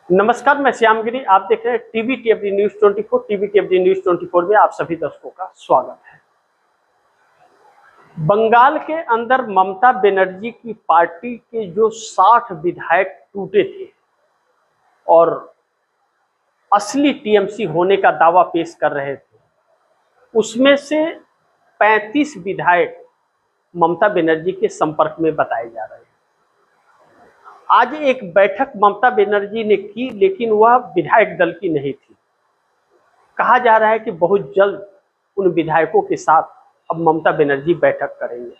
नमस्कार, मैं श्यामगिरी। आप देख रहे हैं टीवी टीएफडी न्यूज 24। टीवी टीएफडी न्यूज 24 में आप सभी दर्शकों का स्वागत है। बंगाल के अंदर ममता बनर्जी की पार्टी के जो 60 विधायक टूटे थे और असली टीएमसी होने का दावा पेश कर रहे थे, उसमें से 35 विधायक ममता बनर्जी के संपर्क में बताए जा रहे हैं। आज एक बैठक ममता बनर्जी ने की, लेकिन वह विधायक दल की नहीं थी। कहा जा रहा है कि बहुत जल्द उन विधायकों के साथ अब ममता बनर्जी बैठक करेंगे।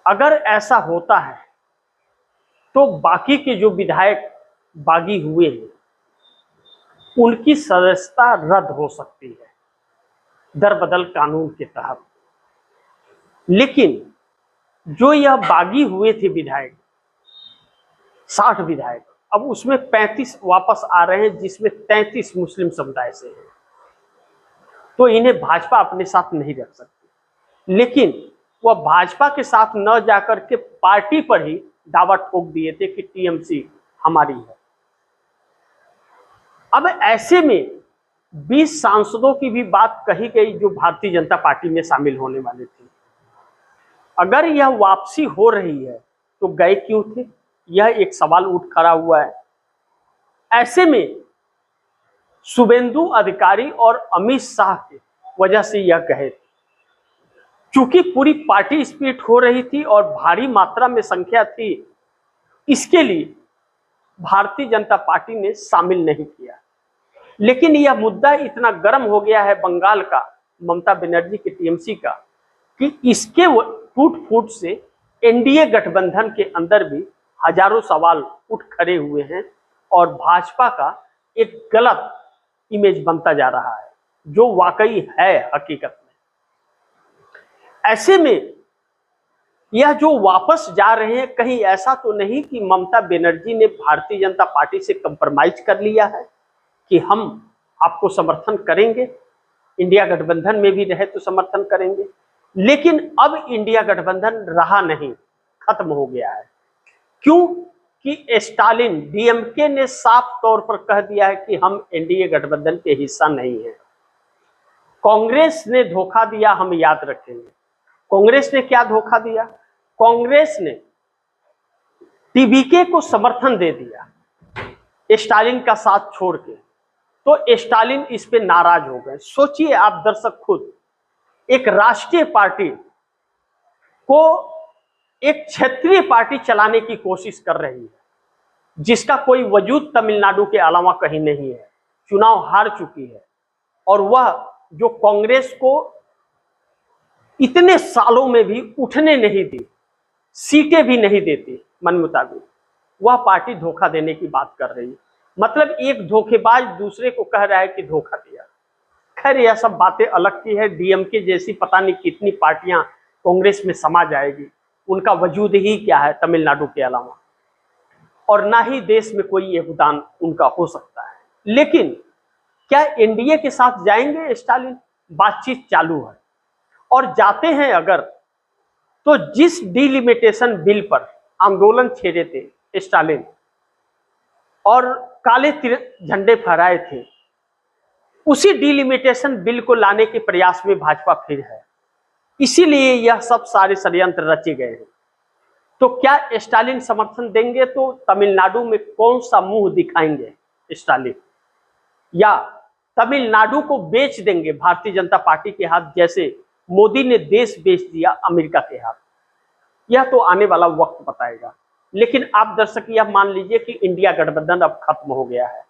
अगर ऐसा होता है तो बाकी के जो विधायक बागी हुए हैं उनकी सदस्यता रद्द हो सकती है दरबदल कानून के तहत। लेकिन जो यह बागी हुए थे विधायक, 60 विधायक, अब उसमें 35 वापस आ रहे हैं, जिसमें 33 मुस्लिम समुदाय से हैं। तो इन्हें भाजपा अपने साथ नहीं रख सकती। लेकिन वह भाजपा के साथ न जाकर के पार्टी पर ही दावा ठोक दिए थे कि टीएमसी हमारी है। अब ऐसे में 20 सांसदों की भी बात कही गई जो भारतीय जनता पार्टी में शामिल होने वाले थे। अगर यह वापसी हो रही है तो गए क्यों थे, यह एक सवाल उठ खड़ा हुआ है। ऐसे में शुभेंदु अधिकारी और अमित शाह की वजह से यह गए थे। चूंकि पूरी पार्टी स्प्लिट हो रही थी और भारी मात्रा में संख्या थी, इसके लिए भारतीय जनता पार्टी ने शामिल नहीं किया। लेकिन यह मुद्दा इतना गर्म हो गया है बंगाल का, ममता बनर्जी के टीएमसी का, कि इसके टूट फूट से एनडीए गठबंधन के अंदर भी हजारों सवाल उठ खड़े हुए हैं और भाजपा का एक गलत इमेज बनता जा रहा है, जो वाकई है हकीकत में। ऐसे में यह जो वापस जा रहे हैं, कहीं ऐसा तो नहीं कि ममता बनर्जी ने भारतीय जनता पार्टी से कंप्रोमाइज कर लिया है कि हम आपको समर्थन करेंगे, इंडिया गठबंधन में भी रहे तो समर्थन करेंगे। लेकिन अब इंडिया गठबंधन रहा नहीं, खत्म हो गया है। क्यों कि स्टालिन डीएमके ने साफ तौर पर कह दिया है कि हम एनडीए गठबंधन के हिस्सा नहीं हैं। कांग्रेस ने धोखा दिया, हम याद रखेंगे। कांग्रेस ने क्या धोखा दिया? कांग्रेस ने टीबीके को समर्थन दे दिया स्टालिन का साथ छोड़ के, तो स्टालिन इस पे नाराज हो गए। सोचिए आप दर्शक खुद, एक राष्ट्रीय पार्टी को एक क्षेत्रीय पार्टी चलाने की कोशिश कर रही है, जिसका कोई वजूद तमिलनाडु के अलावा कहीं नहीं है, चुनाव हार चुकी है, और वह जो कांग्रेस को इतने सालों में भी उठने नहीं दी, सीटें भी नहीं देती मन मुताबिक, वह पार्टी धोखा देने की बात कर रही है। मतलब एक धोखेबाज दूसरे को कह रहा है कि धोखा दिया। खैर, यह सब बातें अलग की है। डीएमके जैसी पता नहीं कितनी पार्टियां कांग्रेस में समा जाएगी, उनका वजूद ही क्या है तमिलनाडु के अलावा, और ना ही देश में कोई योगदान उनका हो सकता है। लेकिन क्या एनडीए के साथ जाएंगे स्टालिन? बातचीत चालू है, और जाते हैं अगर, तो जिस डिलिमिटेशन बिल पर आंदोलन छेड़े थे स्टालिन और काले झंडे फहराए थे, उसी डिलिमिटेशन बिल को लाने के प्रयास में भाजपा फिर है। इसीलिए यह सब सारे षड्यंत्र रचे गए हैं। तो क्या स्टालिन समर्थन देंगे तो तमिलनाडु में कौन सा मुंह दिखाएंगे स्टालिन? या तमिलनाडु को बेच देंगे भारतीय जनता पार्टी के हाथ, जैसे मोदी ने देश बेच दिया अमेरिका के हाथ? यह तो आने वाला वक्त बताएगा। लेकिन आप दर्शक यह मान लीजिए कि इंडिया गठबंधन अब खत्म हो गया है।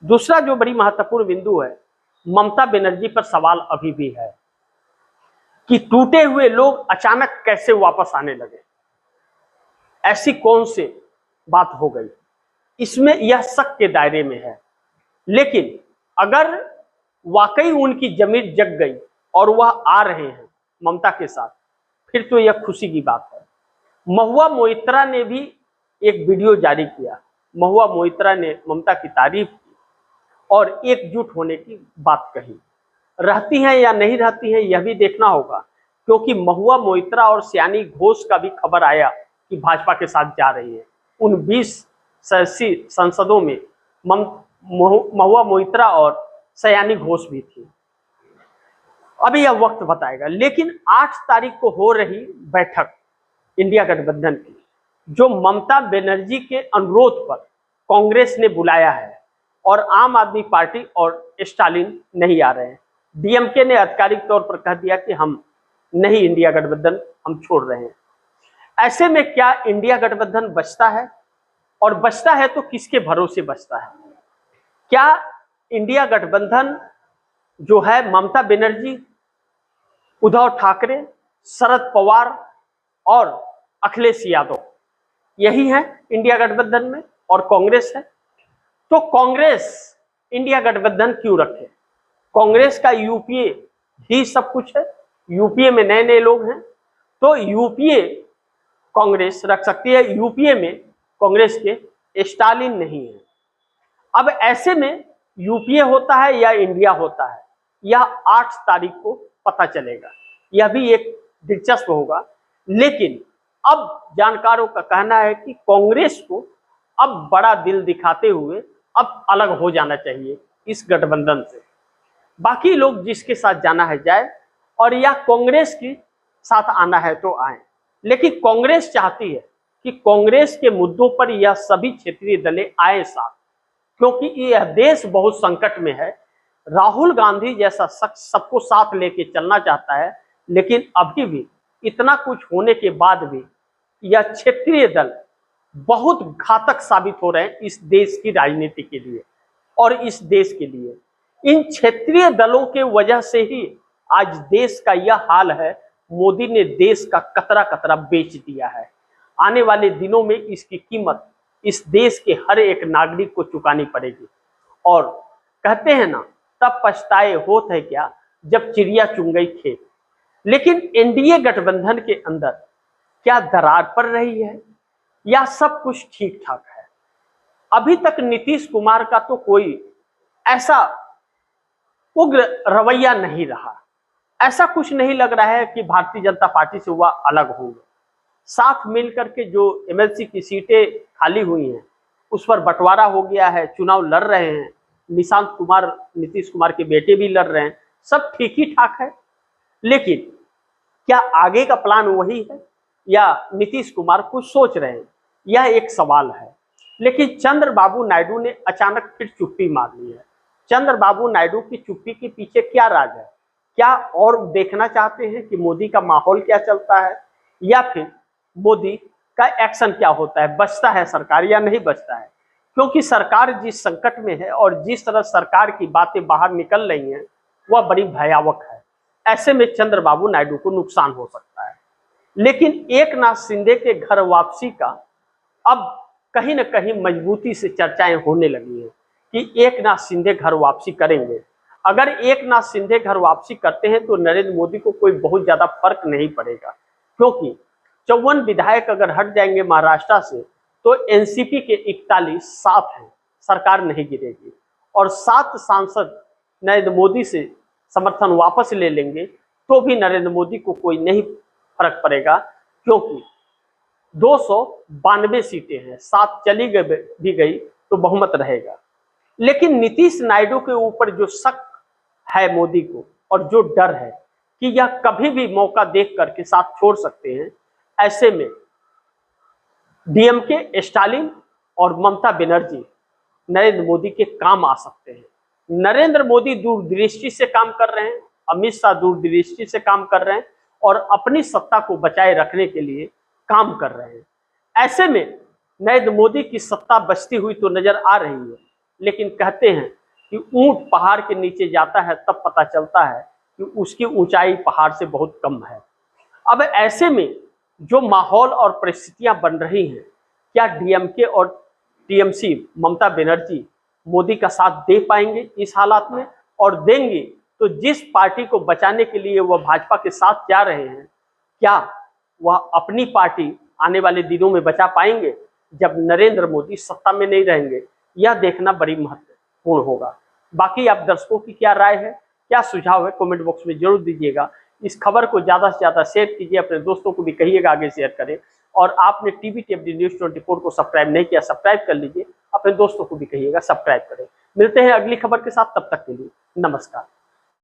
दूसरा जो बड़ी महत्वपूर्ण बिंदु है, ममता बनर्जी पर सवाल अभी भी है कि टूटे हुए लोग अचानक कैसे वापस आने लगे। ऐसी कौन सी बात हो गई? इसमें यह शक के दायरे में है। लेकिन अगर वाकई उनकी जमीर जग गई और वह आ रहे हैं ममता के साथ, फिर तो यह खुशी की बात है। महुआ मोइत्रा ने भी एक वीडियो जारी किया। महुआ मोइत्रा ने ममता की तारीफ की और एकजुट होने की बात कही। रहती हैं या नहीं रहती हैं यह भी देखना होगा, क्योंकि महुआ मोइत्रा और सयानी घोष का भी खबर आया कि भाजपा के साथ जा रही है। उन 20 संसदों में महुआ मोइत्रा और सयानी घोष भी थी। अभी यह वक्त बताएगा। लेकिन 8 तारीख को हो रही बैठक इंडिया गठबंधन की, जो ममता बनर्जी के अनुरोध पर कांग्रेस ने बुलाया है और आम आदमी पार्टी और स्टालिन नहीं आ रहे हैं। डीएमके ने आधिकारिक तौर पर कह दिया कि हम नहीं, इंडिया गठबंधन हम छोड़ रहे हैं। ऐसे में क्या इंडिया गठबंधन बचता है, और बचता है तो किसके भरोसे बचता है? क्या इंडिया गठबंधन जो है ममता बनर्जी, उद्धव ठाकरे, शरद पवार और अखिलेश यादव, यही है इंडिया गठबंधन में, और कांग्रेस है? तो कांग्रेस इंडिया गठबंधन क्यों रखे? कांग्रेस का यूपीए ही सब कुछ है, यूपीए में नए नए लोग हैं, तो यूपीए कांग्रेस रख सकती है। यूपीए में कांग्रेस के स्टालिन नहीं है। अब ऐसे में यूपीए होता है या इंडिया होता है, यह 8 तारीख को पता चलेगा। यह भी एक दिलचस्प होगा। लेकिन अब जानकारों का कहना है कि कांग्रेस को अब बड़ा दिल दिखाते हुए अब अलग हो जाना चाहिए इस गठबंधन से। बाकी लोग जिसके साथ जाना है जाए, और या कांग्रेस के साथ आना है तो आए। लेकिन कांग्रेस चाहती है कि कांग्रेस के मुद्दों पर यह सभी क्षेत्रीय दलें आए साथ, क्योंकि यह देश बहुत संकट में है। राहुल गांधी जैसा शख्स सबको साथ लेके चलना चाहता है, लेकिन अभी भी इतना कुछ होने के बाद भी यह क्षेत्रीय दल बहुत घातक साबित हो रहे हैं इस देश की राजनीति के लिए और इस देश के लिए। इन क्षेत्रीय दलों के वजह से ही आज देश का यह हाल है। मोदी ने देश का कतरा कतरा बेच दिया है। आने वाले दिनों में इसकी कीमत इस देश के हर एक नागरिक को चुकानी पड़ेगी। और कहते हैं ना, तब पछताए होत है क्या जब चिड़िया चुन गई खेत। लेकिन एनडीए गठबंधन के अंदर क्या दरार पड़ रही है या सब कुछ ठीक ठाक है? अभी तक नीतीश कुमार का तो कोई ऐसा उग्र रवैया नहीं रहा। ऐसा कुछ नहीं लग रहा है कि भारतीय जनता पार्टी से वह अलग होंगे। साथ मिलकर के जो एमएलसी की सीटें खाली हुई हैं उस पर बंटवारा हो गया है, चुनाव लड़ रहे हैं। निशांत कुमार, नीतीश कुमार के बेटे भी लड़ रहे हैं, सब ठीक ही ठाक है। लेकिन क्या आगे का प्लान वही है या नीतीश कुमार कुछ सोच रहे हैं, यह एक सवाल है। लेकिन चंद्रबाबू नायडू ने अचानक फिर चुप्पी मार ली है। चंद्रबाबू नायडू की चुप्पी के पीछे क्या राज है? क्या और देखना चाहते हैं कि मोदी का माहौल क्या चलता है, या फिर मोदी का एक्शन क्या होता है, बचता है सरकार या नहीं बचता है? क्योंकि सरकार जिस संकट में है और जिस तरह सरकार की बातें बाहर निकल रही हैं वह बड़ी भयावह है। ऐसे में चंद्रबाबू नायडू को नुकसान हो सकता है। लेकिन एकनाथ शिंदे के घर वापसी का अब कहीं न कहीं मजबूती से चर्चाएं होने लगी हैं कि एकनाथ शिंदे घर वापसी करेंगे। अगर एकनाथ शिंदे घर वापसी करते हैं तो नरेंद्र मोदी को कोई बहुत ज्यादा फर्क नहीं पड़ेगा, क्योंकि 54 विधायक अगर हट जाएंगे महाराष्ट्र से तो एनसीपी के 41 साथ हैं, सरकार नहीं गिरेगी। और 7 सांसद नरेंद्र मोदी से समर्थन वापस ले लेंगे तो भी नरेंद्र मोदी को कोई नहीं फर्क पड़ेगा, क्योंकि 292 सीटें हैं, 7 चली भी गई तो बहुमत रहेगा। लेकिन नीतीश नायडू के ऊपर जो शक है मोदी को और जो डर है कि यह कभी भी मौका देख करके साथ छोड़ सकते हैं, ऐसे में डीएमके, स्टालिन और ममता बनर्जी नरेंद्र मोदी के काम आ सकते हैं। नरेंद्र मोदी दूरदृष्टि से काम कर रहे हैं, अमित शाह दूरदृष्टि से काम कर रहे हैं और अपनी सत्ता को बचाए रखने के लिए काम कर रहे हैं। ऐसे में नरेंद्र मोदी की सत्ता बचती हुई तो नजर आ रही है, लेकिन कहते हैं कि ऊंट पहाड़ के नीचे जाता है तब पता चलता है कि उसकी ऊंचाई पहाड़ से बहुत कम है। अब ऐसे में जो माहौल और परिस्थितियां बन रही हैं, क्या डीएमके और टीएमसी ममता बनर्जी मोदी का साथ दे पाएंगे इस हालात में? और देंगे तो जिस पार्टी को बचाने के लिए वह भाजपा के साथ जा रहे हैं, क्या वह अपनी पार्टी आने वाले दिनों में बचा पाएंगे जब नरेंद्र मोदी सत्ता में नहीं रहेंगे? यह देखना बड़ी महत्वपूर्ण होगा। बाकी आप दर्शकों की क्या राय है, क्या सुझाव है, कमेंट बॉक्स में जरूर दीजिएगा। इस खबर को ज़्यादा से ज़्यादा शेयर कीजिए, अपने दोस्तों को भी कहिएगा आगे शेयर करें। और आपने टीवी टेबडी न्यूज 24 को सब्सक्राइब नहीं किया, सब्सक्राइब कर लीजिए। अपने दोस्तों को भी कहिएगा सब्सक्राइब करें। मिलते हैं अगली खबर के साथ, तब तक के लिए नमस्कार।